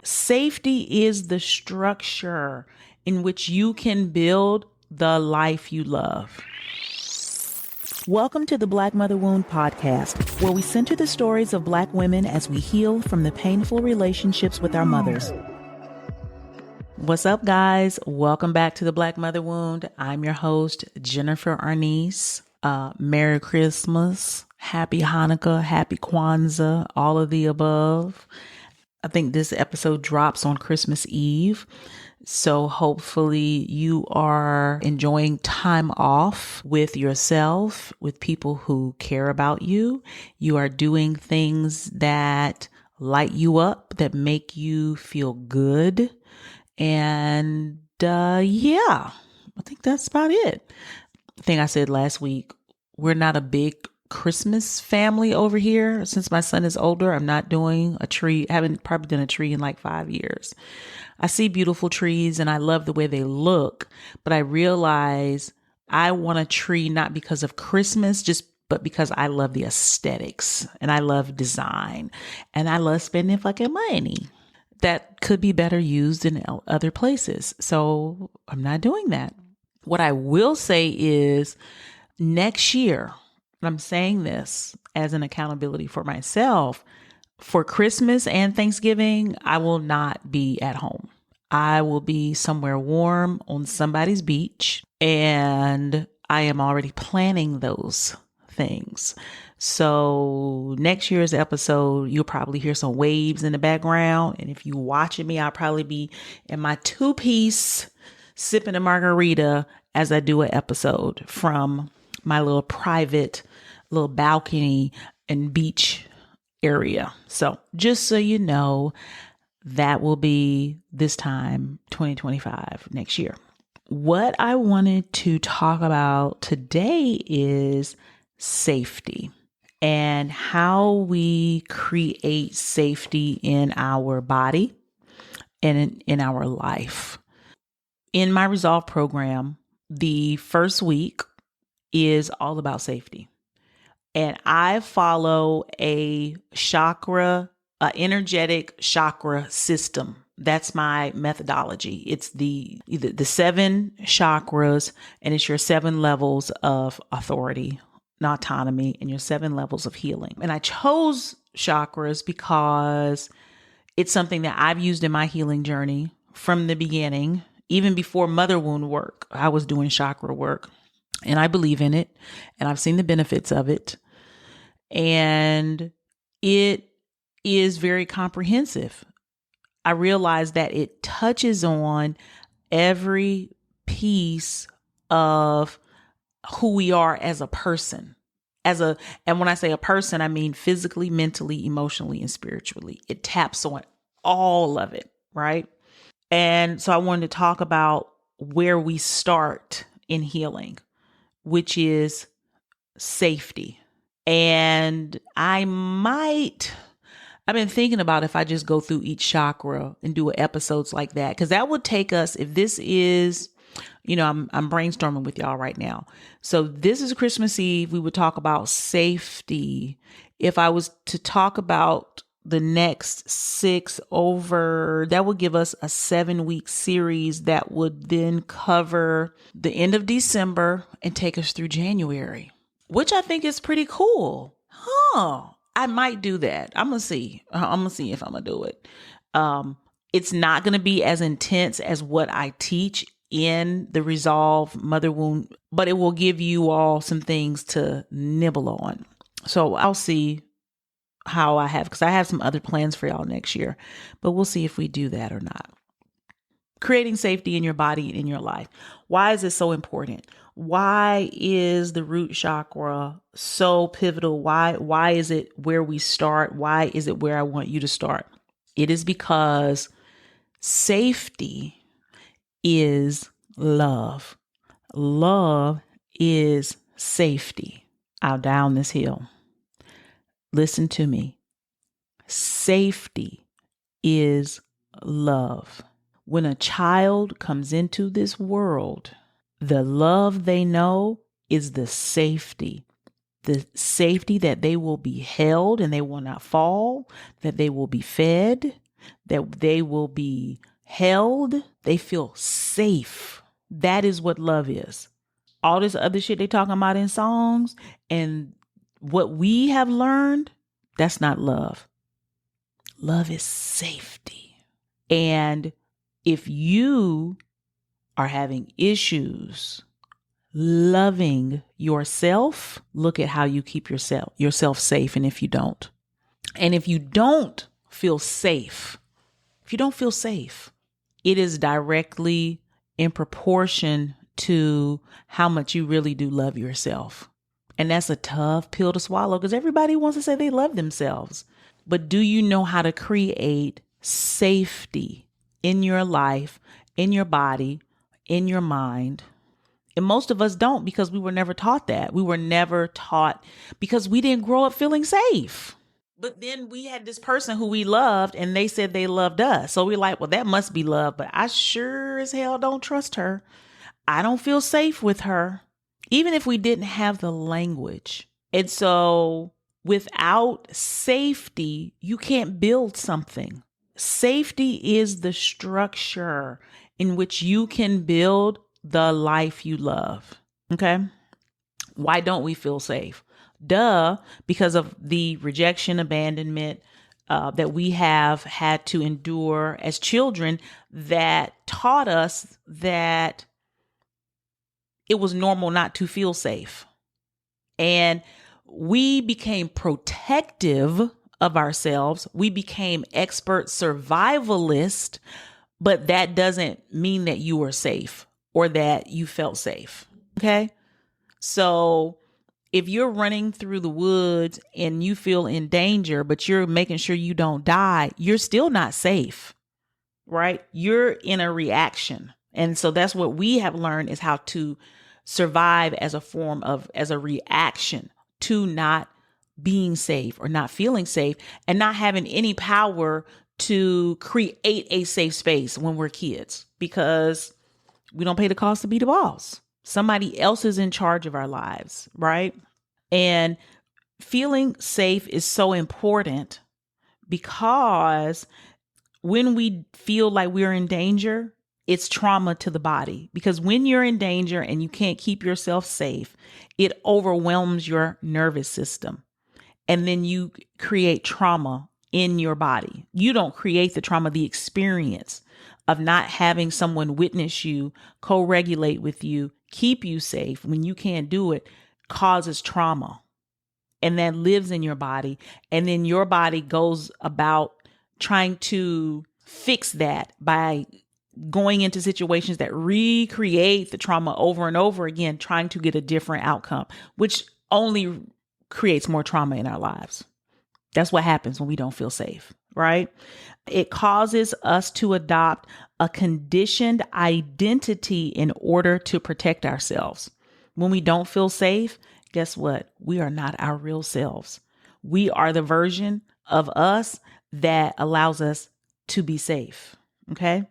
Safety is the structure in which you can build the life you love. Welcome to the Black Mother Wound podcast, where we center the stories of Black women as we heal from the painful relationships with our mothers. What's up, guys? Welcome back to the Black Mother Wound. I'm your host, Jennifer Arnice. Merry Christmas, Happy Hanukkah, Happy Kwanzaa, all of the above. I think this episode drops on Christmas Eve. So hopefully you are enjoying time off with yourself, with people who care about you. You are doing things that light you up, that make you feel good. And I think that's about it. I think I said last week, we're not a big Christmas family over here. Since my son is older, I'm not doing a tree. I haven't probably done a tree in like 5 years. I see beautiful trees and I love the way they look, but I realize I want a tree not because of Christmas, but because I love the aesthetics and I love design and I love spending fucking money that could be better used in other places. So I'm not doing that. What I will say is next year, I'm saying this as an accountability for myself. For Christmas and Thanksgiving, I will not be at home. I will be somewhere warm on somebody's beach, and I am already planning those things. So next year's episode, you'll probably hear some waves in the background. And if you're watching me, I'll probably be in my 2-piece sipping a margarita as I do an episode from my little private little balcony and beach area. So just so you know, that will be this time, 2025, next year. What I wanted to talk about today is safety and how we create safety in our body and in our life. In my Resolve program, the first week is all about safety. And I follow a energetic chakra system. That's my methodology. It's either the 7 chakras, and it's your 7 levels of authority and autonomy and your 7 levels of healing. And I chose chakras because it's something that I've used in my healing journey from the beginning. Even before mother wound work, I was doing chakra work. And I believe in it, and I've seen the benefits of it. And it is very comprehensive. I realize that it touches on every piece of who we are as a person. And when I say a person, I mean physically, mentally, emotionally, and spiritually. It taps on all of it, right? And so I wanted to talk about where we start in healing, which is safety. And I've been thinking about if I just go through each chakra and do episodes like that, because that would take us, if this is, I'm brainstorming with y'all right now. So this is Christmas Eve. We would talk about safety. If I was to talk about the next 6 that would give us a 7-week series that would then cover the end of December and take us through January, which I think is pretty cool. I might do that. I'm going to see. I'm going to see if I'm going to do it. It's not going to be as intense as what I teach in the Resolve Mother Wound, but it will give you all some things to nibble on. So I'll see how because I have some other plans for y'all next year, but we'll see if we do that or not. Creating safety in your body and in your life. Why is it so important? Why is the root chakra so pivotal? Why is it where we start? Why is it where I want you to start? It is because safety is love. Love is safety. I'll down this hill. Listen to me. Safety is love. When a child comes into this world, the love they know is the safety that they will be held and they will not fall, that they will be fed, that they will be held. They feel safe. That is what love is. All this other shit they talking about in songs and what we have learned, that's not love. Love is safety. And if you are having issues loving yourself, look at how you keep yourself safe. And if you don't feel safe, it is directly in proportion to how much you really do love yourself. And that's a tough pill to swallow because everybody wants to say they love themselves. But do you know how to create safety in your life, in your body, in your mind? And most of us don't because we were never taught that. We were never taught because we didn't grow up feeling safe. But then we had this person who we loved and they said they loved us. So we're like, well, that must be love. But I sure as hell don't trust her. I don't feel safe with her, even if we didn't have the language. And so without safety, you can't build something. Safety is the structure in which you can build the life you love. Okay. Why don't we feel safe? Duh, because of the rejection, abandonment that we have had to endure as children that taught us that it was normal not to feel safe. And we became protective of ourselves. We became expert survivalists, but that doesn't mean that you were safe or that you felt safe. Okay. So if you're running through the woods and you feel in danger, but you're making sure you don't die, you're still not safe, right? You're in a reaction. And so that's what we have learned is how to survive as a reaction to not being safe or not feeling safe and not having any power to create a safe space when we're kids because we don't pay the cost to be the boss. Somebody else is in charge of our lives, right? And feeling safe is so important because when we feel like we're in danger, it's trauma to the body. Because when you're in danger and you can't keep yourself safe, it overwhelms your nervous system. And then you create trauma in your body. You don't create the trauma, the experience of not having someone witness you, co-regulate with you, keep you safe when you can't do it causes trauma. And that lives in your body. And then your body goes about trying to fix that by going into situations that recreate the trauma over and over again, trying to get a different outcome, which only creates more trauma in our lives. That's what happens when we don't feel safe, right? It causes us to adopt a conditioned identity in order to protect ourselves. When we don't feel safe, guess what? We are not our real selves. We are the version of us that allows us to be safe, okay?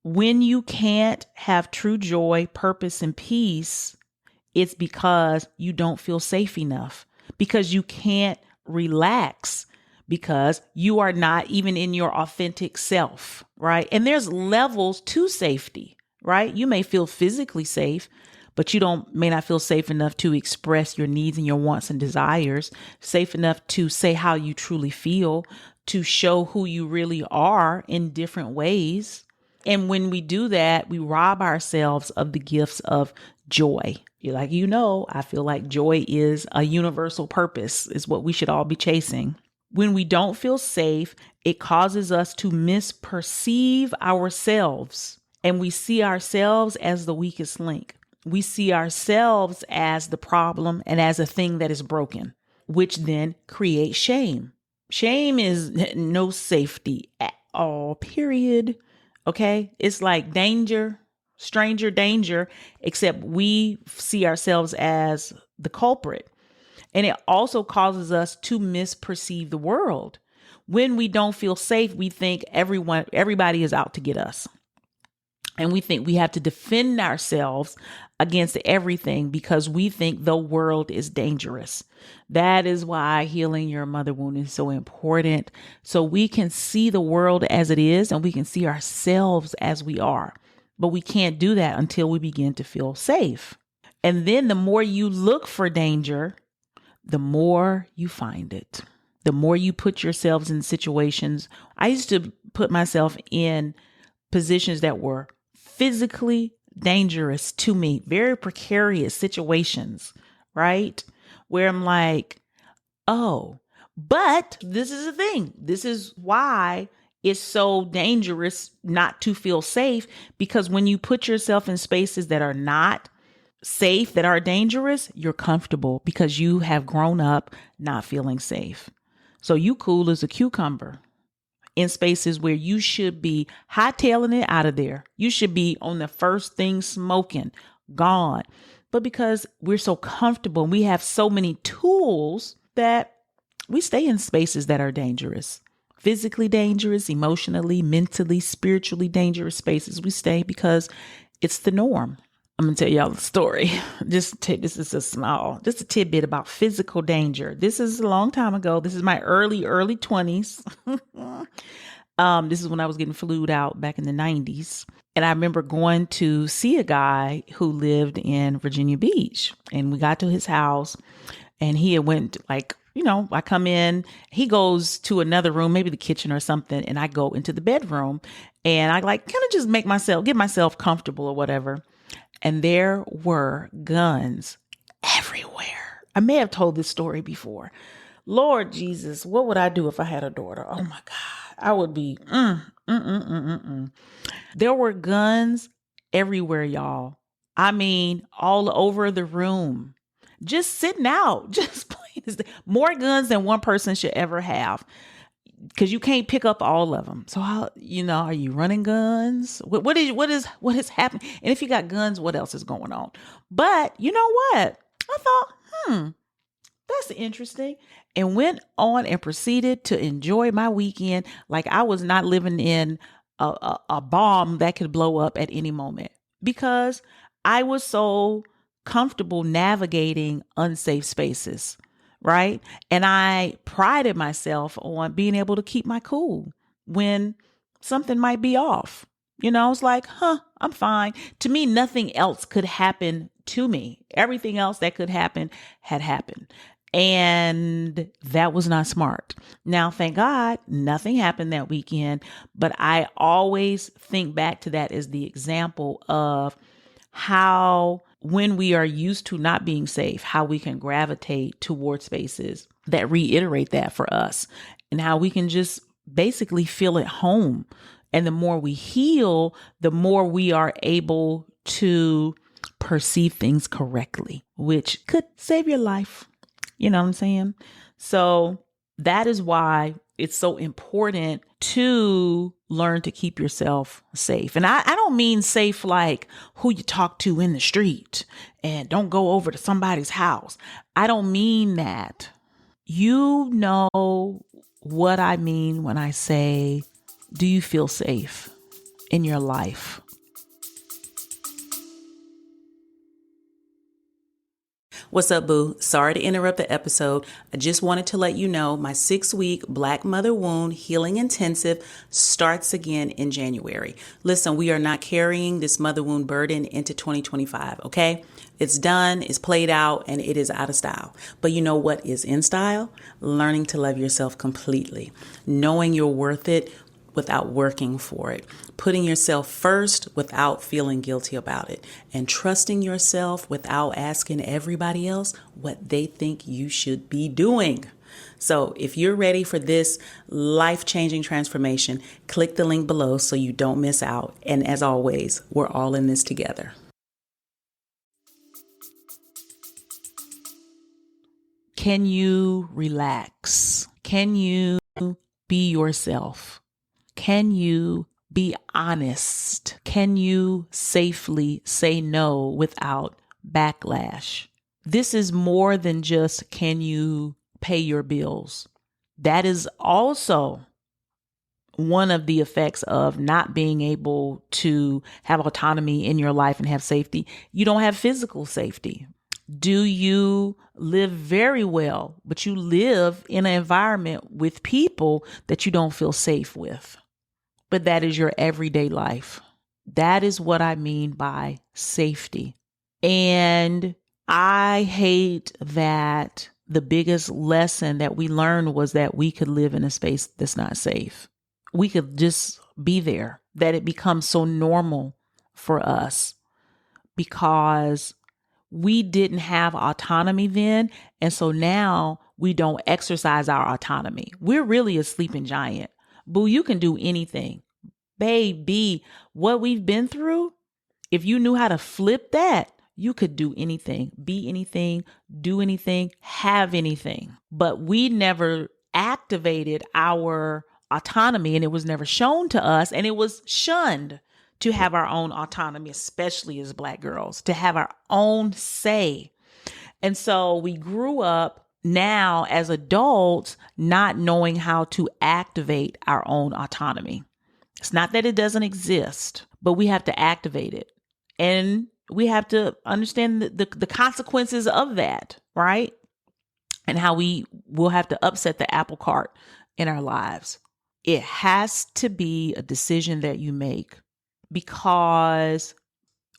When you can't have true joy, purpose, and peace, it's because you don't feel safe enough, because you can't relax, because you are not even in your authentic self, right? And there's levels to safety, right? You may feel physically safe, but you may not feel safe enough to express your needs and your wants and desires, safe enough to say how you truly feel, to show who you really are in different ways. And when we do that, we rob ourselves of the gifts of joy. I feel like joy is a universal purpose, is what we should all be chasing. When we don't feel safe, it causes us to misperceive ourselves, and we see ourselves as the weakest link. We see ourselves as the problem and as a thing that is broken, which then creates shame. Shame is no safety at all, period. Okay. It's like danger, stranger danger, except we see ourselves as the culprit. And it also causes us to misperceive the world. When we don't feel safe, we think everybody is out to get us. And we think we have to defend ourselves against everything because we think the world is dangerous. That is why healing your mother wound is so important. So we can see the world as it is and we can see ourselves as we are. But we can't do that until we begin to feel safe. And then the more you look for danger, the more you find it. The more you put yourselves in situations. I used to put myself in positions that were physically dangerous to me, very precarious situations, right? Where I'm like, oh, but this is the thing. This is why it's so dangerous not to feel safe, because when you put yourself in spaces that are not safe, that are dangerous, you're comfortable because you have grown up not feeling safe. So you cool as a cucumber in spaces where you should be hightailing it out of there. You should be on the first thing smoking, gone. But because we're so comfortable and we have so many tools that we stay in spaces that are dangerous, physically dangerous, emotionally, mentally, spiritually dangerous spaces. We stay because it's the norm. I'm going to tell y'all the story. This is just a tidbit about physical danger. This is a long time ago. This is my early 20s. This is when I was getting flued out back in the 90s. And I remember going to see a guy who lived in Virginia Beach. And we got to his house and he had went I come in, he goes to another room, maybe the kitchen or something. And I go into the bedroom and I kind of just get myself comfortable or whatever. And there were guns everywhere. I may have told this story before. Lord Jesus, what would I do if I had a daughter? Oh my God, I would be, There were guns everywhere, y'all. I mean, all over the room, just sitting out, just plain. More guns than one person should ever have. Because you can't pick up all of them. So how, are you running guns? What is happening? And if you got guns, what else is going on? But you know what? I thought, that's interesting. And went on and proceeded to enjoy my weekend like I was not living in a bomb that could blow up at any moment, because I was so comfortable navigating unsafe spaces. Right. And I prided myself on being able to keep my cool when something might be off. It's like, I'm fine. To me, nothing else could happen to me. Everything else that could happen had happened. And that was not smart. Now, thank God, nothing happened that weekend. But I always think back to that as the example of how, when we are used to not being safe, how we can gravitate towards spaces that reiterate that for us, and how we can just basically feel at home. And the more we heal, the more we are able to perceive things correctly, which could save your life. You know what I'm saying? So that is why it's so important to learn to keep yourself safe. And I don't mean safe like who you talk to in the street and don't go over to somebody's house. I don't mean that. You know what I mean when I say, do you feel safe in your life? What's up, boo? Sorry to interrupt the episode. I just wanted to let you know my 6-week Black Mother Wound Healing Intensive starts again in January. Listen, we are not carrying this mother wound burden into 2025, okay? It's done, it's played out, and it is out of style. But you know what is in style? Learning to love yourself completely. Knowing you're worth it without working for it, putting yourself first without feeling guilty about it, and trusting yourself without asking everybody else what they think you should be doing. So if you're ready for this life-changing transformation, click the link below so you don't miss out. And as always, we're all in this together. Can you relax? Can you be yourself? Can you be honest? Can you safely say no without backlash? This is more than just, can you pay your bills? That is also one of the effects of not being able to have autonomy in your life and have safety, you don't have physical safety. Do you live very well, but you live in an environment with people that you don't feel safe with? But that is your everyday life. That is what I mean by safety. And I hate that the biggest lesson that we learned was that we could live in a space that's not safe. We could just be there, that it becomes so normal for us because we didn't have autonomy then. And so now we don't exercise our autonomy. We're really a sleeping giant. Boo, you can do anything. Baby, what we've been through, if you knew how to flip that, you could do anything, be anything, do anything, have anything. But we never activated our autonomy, and it was never shown to us, and it was shunned to have our own autonomy, especially as Black girls, to have our own say. And so we grew up now as adults not knowing how to activate our own autonomy. It's not that it doesn't exist, but we have to activate it. And we have to understand the consequences of that, right? And how we will have to upset the apple cart in our lives. It has to be a decision that you make, because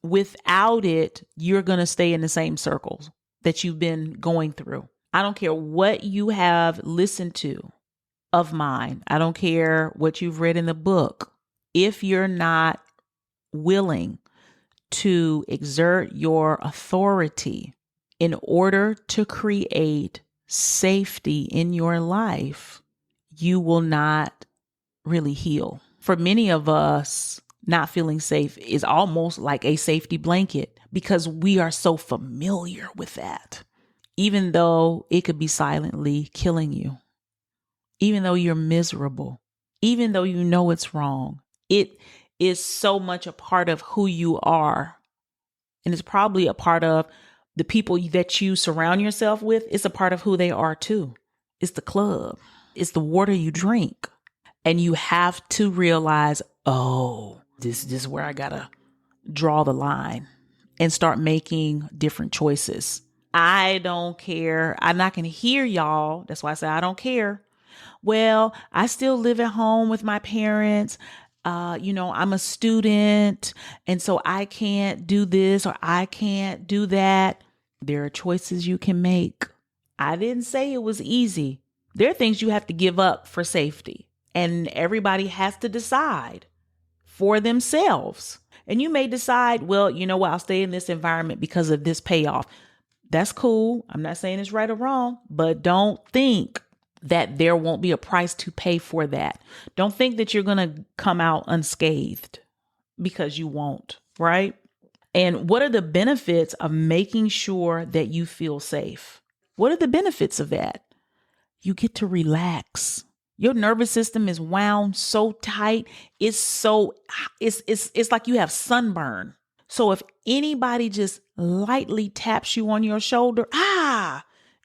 without it, you're going to stay in the same circles that you've been going through. I don't care what you have listened to of mine. I don't care what you've read in the book. If you're not willing to exert your authority in order to create safety in your life, you will not really heal. For many of us, not feeling safe is almost like a safety blanket because we are so familiar with that, even though it could be silently killing you, even though you're miserable, even though you know it's wrong. It is so much a part of who you are. And it's probably a part of the people that you surround yourself with. It's a part of who they are too. It's the club. It's the water you drink. And you have to realize, oh, this is where I gotta draw the line and start making different choices. I don't care. I'm not going to hear y'all. That's why I say I don't care. Well, I still live at home with my parents. I'm a student, and so I can't do this or I can't do that. There are choices you can make. I didn't say it was easy. There are things you have to give up for safety, and everybody has to decide for themselves. And you may decide, well, you know what? I'll stay in this environment because of this payoff. That's cool. I'm not saying it's right or wrong, but don't think that there won't be a price to pay for that. Don't think that you're going to come out unscathed, because you won't, right? And what are the benefits of making sure that you feel safe? What are the benefits of that? You get to relax. Your nervous system is wound so tight. It's like you have sunburn. So if anybody just lightly taps you on your shoulder,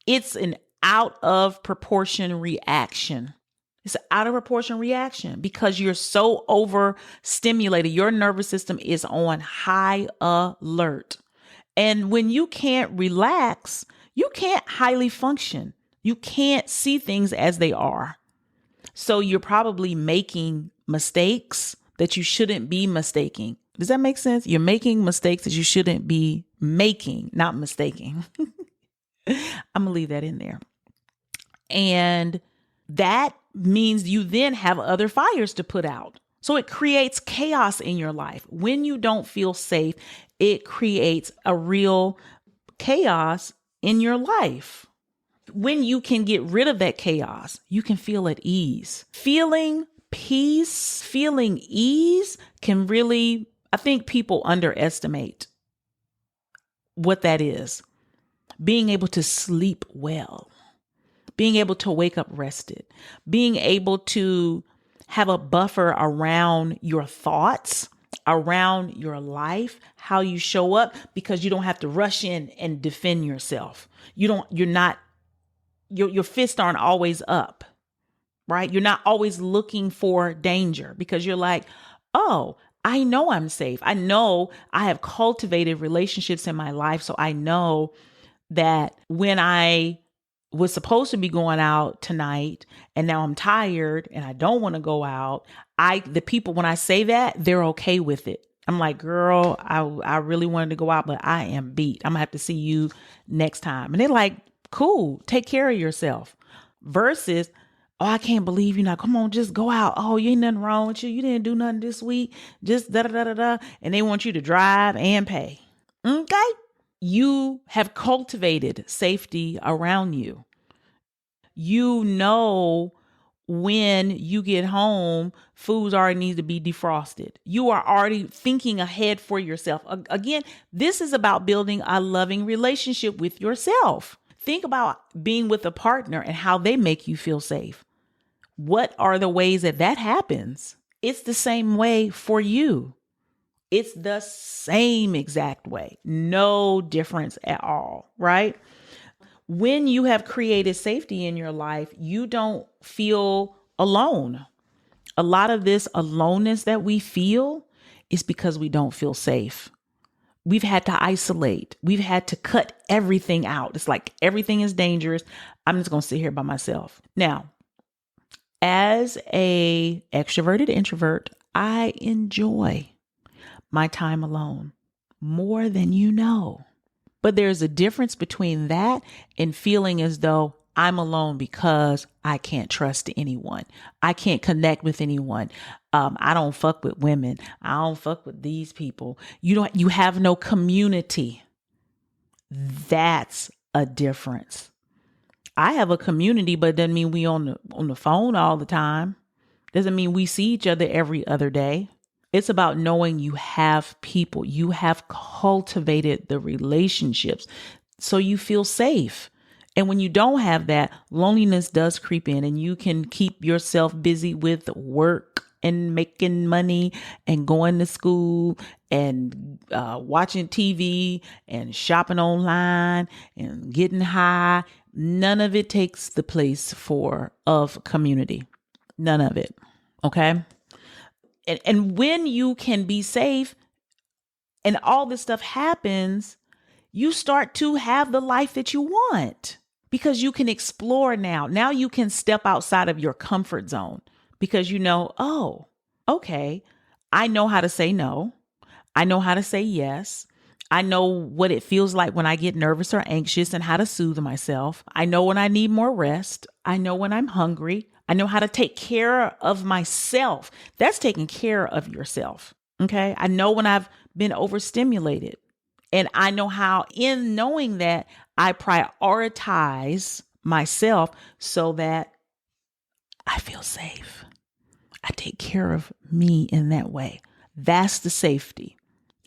it's an out of proportion reaction. It's an out of proportion reaction because you're so overstimulated. Your nervous system is on high alert. And when you can't relax, you can't highly function. You can't see things as they are. So you're probably making mistakes that you shouldn't be mistaking. Does that make sense? You're making mistakes that you shouldn't be making, not mistaking. I'm going to leave that in there. And that means you then have other fires to put out. So it creates chaos in your life. When you don't feel safe, it creates a real chaos in your life. When you can get rid of that chaos, you can feel at ease. Feeling peace, feeling ease can really, I think people underestimate what that is. Being able to sleep well, being able to wake up rested, being able to have a buffer around your thoughts, around your life, how you show up, because you don't have to rush in and defend yourself. Your fists aren't always up. right? You're not always looking for danger because you're like, oh, I know I'm safe. I know I have cultivated relationships in my life. So I know that when I was supposed to be going out tonight and now I'm tired and I don't want to go out, the people, when I say that, they're okay with it. I'm like, girl, I really wanted to go out, but I am beat. I'm gonna have to see you next time. And they're like, cool, take care of yourself. Versus, oh, I can't believe you now. Come on, just go out. Oh, you ain't nothing wrong with you. You didn't do nothing this week. Just da da da da da. And they want you to drive and pay. Okay. You have cultivated safety around you. You know when you get home, foods already need to be defrosted. You are already thinking ahead for yourself. Again, this is about building a loving relationship with yourself. Think about being with a partner and how they make you feel safe. What are the ways that happens? It's the same way for you. It's the same exact way. No difference at all, right? When you have created safety in your life, you don't feel alone. A lot of this aloneness that we feel is because we don't feel safe. We've had to isolate. We've had to cut everything out. It's like everything is dangerous. I'm just going to sit here by myself. Now, as a extroverted introvert, I enjoy my time alone more than you know. But there's a difference between that and feeling as though I'm alone because I can't trust anyone. I can't connect with anyone. I don't fuck with women. I don't fuck with these people. You have no community. That's a difference. I have a community, but it doesn't mean we on the phone all the time. Doesn't mean we see each other every other day. It's about knowing you have people. You have cultivated the relationships so you feel safe. And when you don't have that, loneliness does creep in, and you can keep yourself busy with work and making money and going to school and watching TV and shopping online and getting high. None of it takes the place of community. None of it. Okay. And when you can be safe and all this stuff happens, you start to have the life that you want because you can explore now. Now you can step outside of your comfort zone because you know, oh, okay, I know how to say no. I know how to say yes. I know what it feels like when I get nervous or anxious and how to soothe myself. I know when I need more rest. I know when I'm hungry. I know how to take care of myself. That's taking care of yourself. Okay. I know when I've been overstimulated, and I know how, in knowing that, I prioritize myself so that I feel safe. I take care of me in that way. That's the safety.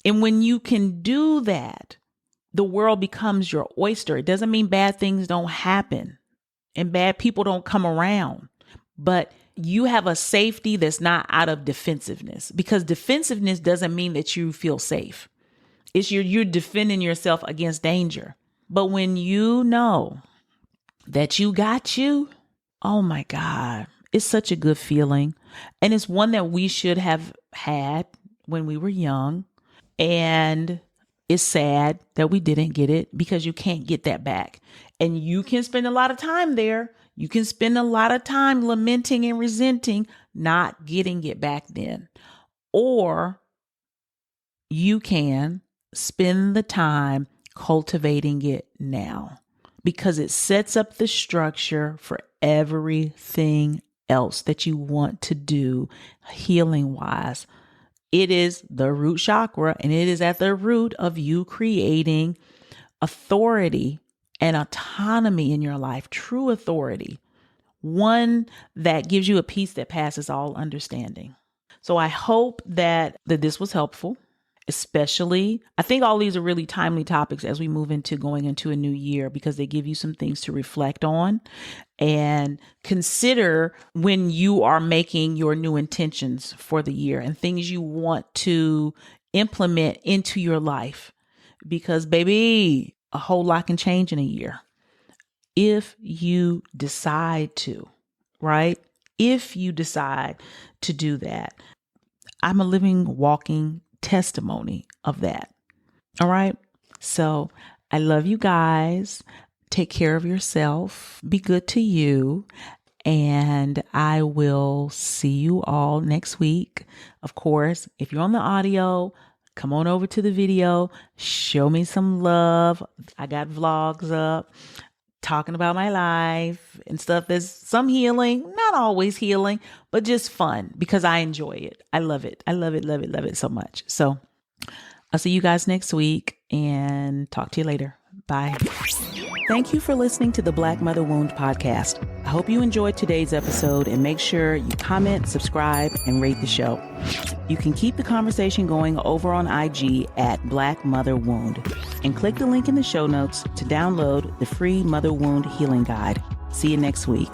And when you can do that, the world becomes your oyster. It doesn't mean bad things don't happen and bad people don't come around, but you have a safety that's not out of defensiveness, because defensiveness doesn't mean that you feel safe. It's you're defending yourself against danger. But when you know that you got you, oh my God, it's such a good feeling. And it's one that we should have had when we were young. And it's sad that we didn't get it, because you can't get that back. And you can spend a lot of time there. You can spend a lot of time lamenting and resenting not getting it back then. Or you can spend the time cultivating it now, because it sets up the structure for everything else that you want to do healing wise. It is the root chakra, and it is at the root of you creating authority and autonomy in your life, true authority, one that gives you a peace that passes all understanding. So I hope that this was helpful. Especially, I think all these are really timely topics as we move into going into a new year, because they give you some things to reflect on and consider when you are making your new intentions for the year and things you want to implement into your life. Because baby, a whole lot can change in a year if you decide to, right? if you decide to do that. I'm a living, walking testimony of that. All right. So I love you guys. Take care of yourself. Be good to you. And I will see you all next week. Of course, if you're on the audio, come on over to the video. Show me some love. I got vlogs up talking about my life and stuff. There's some healing, not always healing, but just fun because I enjoy it. I love it. I love it, love it, love it so much. So I'll see you guys next week and talk to you later. Bye. Thank you for listening to the Black Mother Wound podcast. I hope you enjoyed today's episode and make sure you comment, subscribe, and rate the show. You can keep the conversation going over on IG at Black Mother Wound and click the link in the show notes to download the free Mother Wound Healing Guide. See you next week.